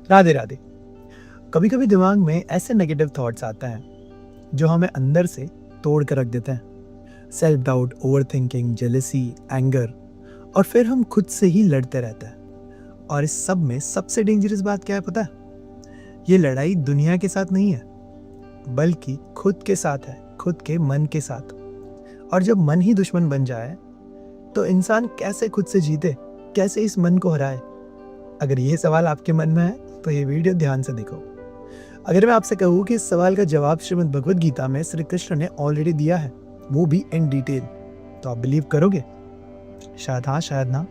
राधे राधे। कभी कभी दिमाग में ऐसे नेगेटिव थॉट्स आते हैं जो हमें अंदर से तोड़ कर रख देते हैं। Self doubt, over thinking, jealousy, anger, और फिर हम खुद से ही लड़ते रहते हैं। और इस सब में सबसे डेंजरस बात क्या है पता है? ये लड़ाई दुनिया के साथ नहीं है, बल्कि खुद के साथ है, खुद के मन के साथ। और जब मन ही दुश्मन बन जाए तो इंसान कैसे खुद से जीते, कैसे इस मन को हराए? अगर ये सवाल आपके मन में है तो ये वीडियो ध्यान से देखो। अगर मैं आपसे कहूँ कि इस सवाल का जवाब श्रीमद् भगवद गीता में श्री कृष्ण ने ऑलरेडी दिया है, वो भी इन डिटेल, तो आप बिलीव करोगे? शायद हाँ, शायद ना।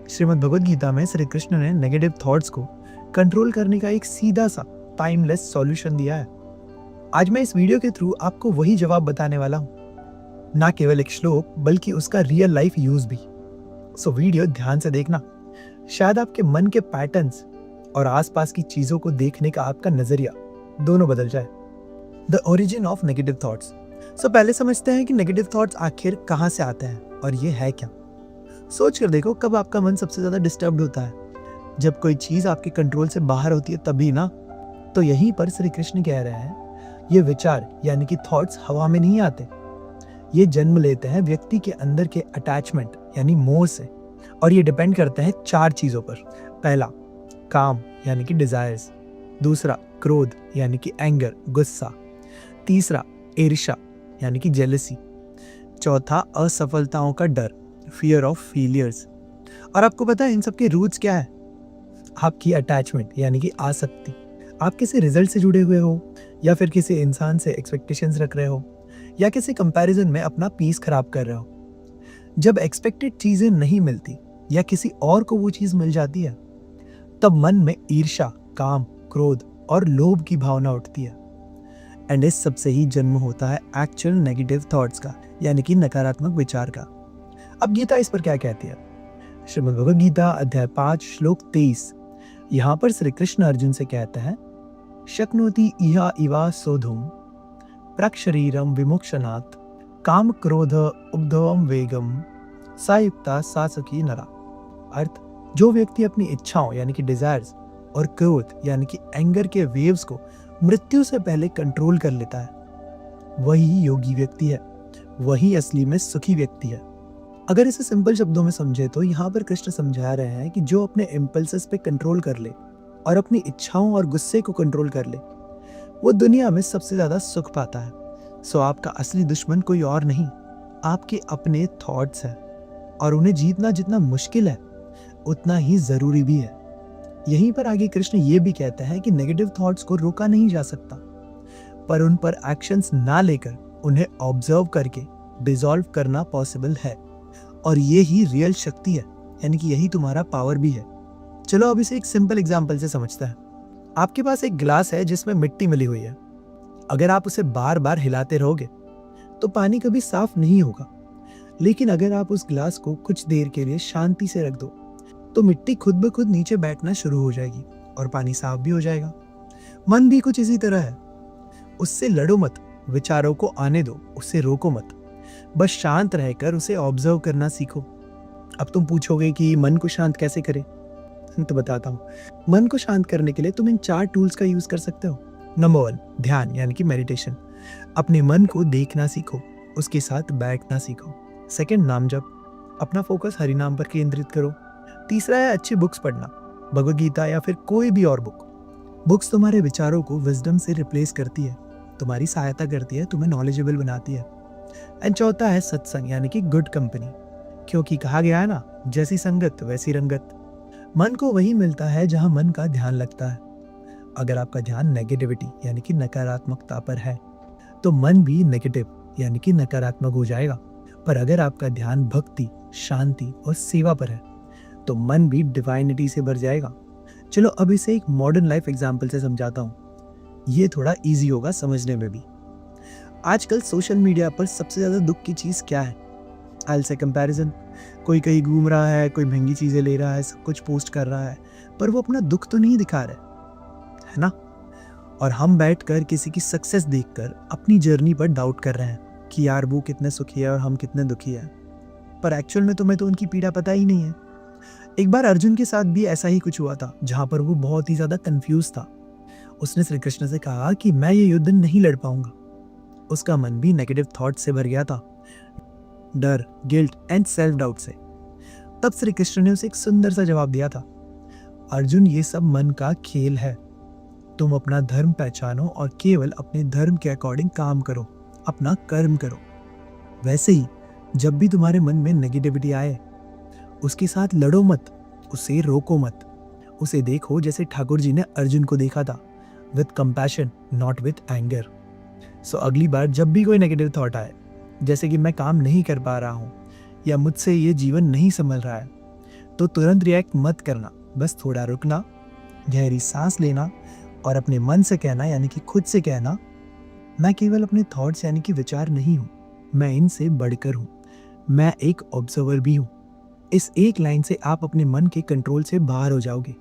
श्रीमद् भगवद गीता में श्री कृष्ण ने नेगेटिव थॉट्स को कंट्रोल करने का एक सीधा सा टाइमलेस सॉल्यूशन दिया है। आज मैं इस वीडियो के थ्रू आपको वही जवाब बताने वाला हूँ, ना केवल एक श्लोक बल्कि उसका रियल लाइफ यूज भी। सो वीडियो ध्यान से देखना, शायद आपके मन के पैटर्न्स और आसपास की चीजों को देखने का आपका नजरिया दोनों बदल जाए। The origin of negative thoughts. So पहले समझते हैं कि नेगेटिव थॉट्स आखिर कहाँ से आते हैं और ये है क्या। सोच कर देखो, कब आपका मन सबसे ज्यादा डिस्टर्ब्ड होता है? जब कोई चीज आपके कंट्रोल से बाहर होती है तभी ना। तो यहीं पर श्री कृष्ण कह रहे हैं, ये विचार यानी कि थॉट्स हवा में नहीं आते, ये जन्म लेते हैं व्यक्ति के अंदर के अटैचमेंट यानी मोह से। और ये डिपेंड करते हैं 4 चीजों पर। पहला, काम यानी कि डिजायर्स। दूसरा, क्रोध यानी कि एंगर, गुस्सा। तीसरा, ईर्ष्या यानी कि जेलसी। चौथा, असफलताओं का डर, फियर ऑफ फेलियर्स। और आपको पता है इन सब के रूट्स क्या है? आपकी अटैचमेंट यानी कि आसक्ति। आप किसी रिजल्ट से जुड़े हुए हो, या फिर किसी इंसान से एक्सपेक्टेशंस रख रहे हो, या किसी कंपैरिजन में अपना पीस खराब कर रहे हो। जब एक्सपेक्टेड चीजें नहीं मिलती या किसी और को वो चीज मिल जाती है, तब मन में ईर्ष्या, काम, क्रोध और लोभ की भावना उठती है। एंड इस सब से ही जन्म होता है एक्चुअल नेगेटिव थॉट्स का, यानी कि नकारात्मक विचार का। अब गीता इस पर क्या कहती है? श्रीमद् भगवद गीता अध्याय 5 श्लोक 23। यहाँ पर श्री कृष्ण अर्जुन से कहते हैं, शक्नोति इहा इवा सोधुम प्रक्षरीरम विमुक्षनात् काम क्रोध उद्धवम वेगम सायुक्ता सासकी नरा। अर्थ, जो व्यक्ति अपनी इच्छाओं यानी कि डिजायर्स और क्रोध यानी कि एंगर के वेव्स को मृत्यु से पहले कंट्रोल कर लेता है, वही योगी व्यक्ति है, वही असली में सुखी व्यक्ति है। अगर इसे सिंपल शब्दों में समझे तो यहाँ पर कृष्ण समझा रहे हैं कि जो अपने इम्पल्सेस पे कंट्रोल कर ले और अपनी इच्छाओं और गुस्से को कंट्रोल कर ले, वो दुनिया में सबसे ज्यादा सुख पाता है। सो आपका असली दुश्मन कोई और नहीं, आपके अपने थॉट्स हैं। और उन्हें जीतना जितना मुश्किल है, उतना ही जरूरी भी है। यहीं पर आगे कृष्ण ये भी कहते हैं कि नेगेटिव थॉट्स को रोका नहीं जा सकता, पर उन पर एक्शंस ना लेकर उन्हें ऑब्जर्व करके डिसॉल्व करना पॉसिबल है। और ये ही रियल शक्ति है, यानी कि यही तुम्हारा पावर भी है। चलो अब इसे एक सिंपल एग्जाम्पल से समझते हैं। आपके पास एक गिलास है जिसमें मिट्टी मिली हुई है। अगर आप उसे बार बार हिलाते रहोगे तो पानी कभी साफ नहीं होगा। लेकिन अगर आप उस गिलास को कुछ देर के लिए शांति से रख दो तो मिट्टी खुद ब खुद नीचे बैठना शुरू हो जाएगी और पानी साफ भी हो जाएगा। मन भी कुछ इसी तरह है। उससे लड़ो मत, विचारों को आने दो, उसे रोको मत, बस शांत रहकर उसे ऑब्जर्व करना सीखो। अब तुम पूछोगे कि मन को शांत कैसे करें? तो बताता हूँ। मन को शांत करने के लिए तुम इन 4 टूल्स का यूज कर सकते हो। नंबर 1, ध्यान यानी कि मेडिटेशन। अपने मन को देखना सीखो, उसके साथ बैठना सीखो। सेकंड, नाम जप, अपना फोकस हरि नाम पर केंद्रित करो। तीसरा है अच्छी बुक्स पढ़ना, भगवद गीता या फिर कोई भी और बुक। बुक्स तुम्हारे विचारों को विजडम से रिप्लेस करती है, तुम्हारी सहायता करती है, तुम्हें नॉलेजेबल बनाती है। एंड चौथा है सत्संग यानी कि गुड कंपनी, क्योंकि कहा गया है ना, जैसी संगत वैसी रंगत। मन को वही मिलता है जहां मन का ध्यान लगता है। अगर आपका ध्यान नेगेटिविटी यानी कि नकारात्मकता पर है तो मन भी नेगेटिव यानी कि नकारात्मक हो जाएगा। पर अगर आपका ध्यान भक्ति, शांति और सेवा पर है तो मन भी डिवाइनिटी से भर जाएगा। चलो अब इसे एक मॉडर्न लाइफ एग्जाम्पल से समझाता हूँ, ये थोड़ा इजी होगा समझने में भी। आजकल सोशल मीडिया पर सबसे ज्यादा दुख की चीज क्या है? आई से कंपैरिजन। कोई कहीं घूम रहा है, कोई महंगी चीजें ले रहा है, सब कुछ पोस्ट कर रहा है, पर वो अपना दुख तो नहीं दिखा रहा है ना। और हम बैठकर किसी की सक्सेस देखकर अपनी जर्नी पर डाउट कर रहे हैं कि यार वो कितने सुखी है और हम कितने दुखी है। पर एक्चुअल में तुम्हें तो उनकी पीड़ा पता ही नहीं है। एक बार अर्जुन के साथ भी ऐसा ही कुछ हुआ था, जहां पर वो बहुत ही ज्यादा कंफ्यूज था। उसने श्री कृष्ण से कहा कि मैं ये युद्ध नहीं लड़ पाऊंगा। उसका मन भी नेगेटिव थॉट से भर गया था, डर, गिल्ट एंड सेल्फ डाउट से। तब श्री कृष्ण ने उसे एक सुंदर सा जवाब दिया था, अर्जुन, ये सब मन का खेल है। तुम अपना धर्म पहचानो और केवल अपने धर्म के अकॉर्डिंग काम करो, अपना कर्म करो। वैसे ही जब भी तुम्हारे मन में नेगेटिविटी आए, उसके साथ लड़ो मत, उसे रोको मत। उसे देखो जैसे ठाकुर जी ने अर्जुन को देखा था, with compassion not with anger. So अगली बार जब भी कोई नेगेटिव थॉट आए, जैसे कि मैं काम नहीं कर पा रहा हूँ या मुझसे ये जीवन नहीं संभल रहा है, तो तुरंत रिएक्ट मत करना। बस थोड़ा रुकना, गहरी सांस लेना और अपने मन से कहना, यानी कि खुद से कहना, मैं केवल अपने थॉट्स यानी कि विचार नहीं हूँ, मैं इनसे बढ़कर हूँ, मैं एक ऑब्जर्वर भी हूँ। इस एक लाइन से आप अपने मन के कंट्रोल से बाहर हो जाओगे,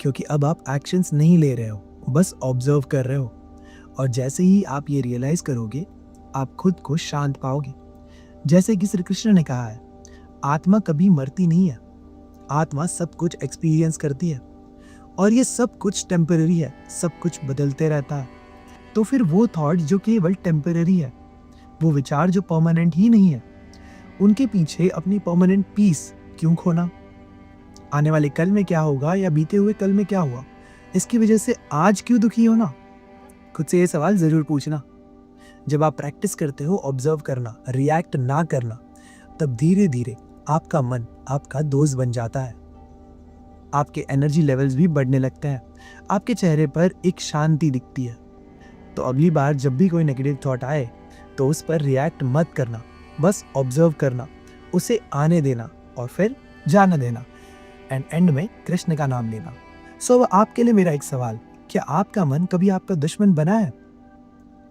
क्योंकि अब आप एक्शंस नहीं ले रहे हो, बस ऑब्जर्व कर रहे हो। और जैसे ही आप ये रियलाइज करोगे, आप खुद को शांत पाओगे। जैसे कि श्री कृष्ण ने कहा है, आत्मा कभी मरती नहीं है, आत्मा सब कुछ एक्सपीरियंस करती है और ये सब कुछ टेम्पररी है, सब कुछ बदलते रहता है। तो फिर वो थॉट जो केवल टेम्पररी है, वो विचार जो परमानेंट ही नहीं है, उनके पीछे अपनी परमानेंट पीस क्यों खोना? आने वाले कल में क्या होगा या बीते हुए कल में क्या हुआ, इसकी वजह से आज क्यों दुखी होना? खुद से ये सवाल जरूर पूछना। जब आप प्रैक्टिस करते हो ऑब्जर्व करना, रिएक्ट ना करना, तब धीरे धीरे आपका मन आपका दोस्त बन जाता है। आपके एनर्जी लेवल्स भी बढ़ने लगते हैं, आपके चेहरे पर एक शांति दिखती है। तो अगली बार जब भी कोई नेगेटिव थॉट आए, तो उस पर रिएक्ट मत करना, बस ऑब्जर्व करना, उसे आने देना और फिर जाने देना, एंड एंड में कृष्ण का नाम लेना। सो आपके लिए मेरा एक सवाल, क्या आपका मन कभी आपका दुश्मन बना है?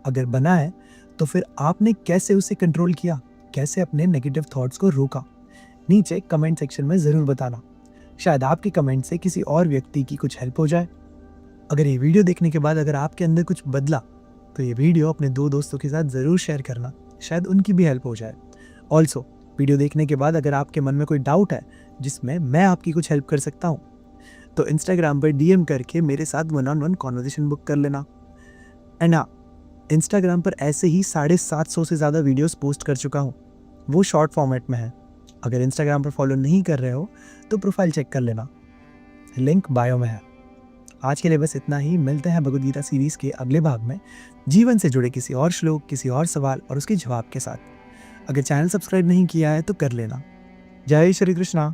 अगर बना है तो फिर आपने कैसे उसे कंट्रोल किया, कैसे अपने नेगेटिव थॉट्स को रोका? नीचे कमेंट सेक्शन में ज़रूर बताना, शायद आपके कमेंट से किसी और व्यक्ति की कुछ हेल्प हो जाए। अगर ये वीडियो देखने के बाद अगर आपके अंदर कुछ बदला, तो ये वीडियो अपने 2 दोस्तों के साथ ज़रूर शेयर करना, शायद उनकी भी हेल्प हो जाए। ऑल्सो वीडियो देखने के बाद अगर आपके मन में कोई डाउट है जिसमें मैं आपकी कुछ हेल्प कर सकता हूँ, तो इंस्टाग्राम पर DM करके मेरे साथ 1-on-1 कॉन्वर्सेशन बुक कर लेना। एंड हाँ, इंस्टाग्राम पर ऐसे ही 750 से ज़्यादा वीडियोस पोस्ट कर चुका हूँ, वो शॉर्ट फॉर्मेट में है। अगर इंस्टाग्राम पर फॉलो नहीं कर रहे हो तो प्रोफाइल चेक कर लेना, लिंक बायो में है। आज के लिए बस इतना ही। मिलते हैं भगवद गीता सीरीज़ के अगले भाग में जीवन से जुड़े किसी और श्लोक, किसी और सवाल और उसके जवाब के साथ। अगर चैनल सब्सक्राइब नहीं किया है तो कर लेना। जय श्री कृष्णा।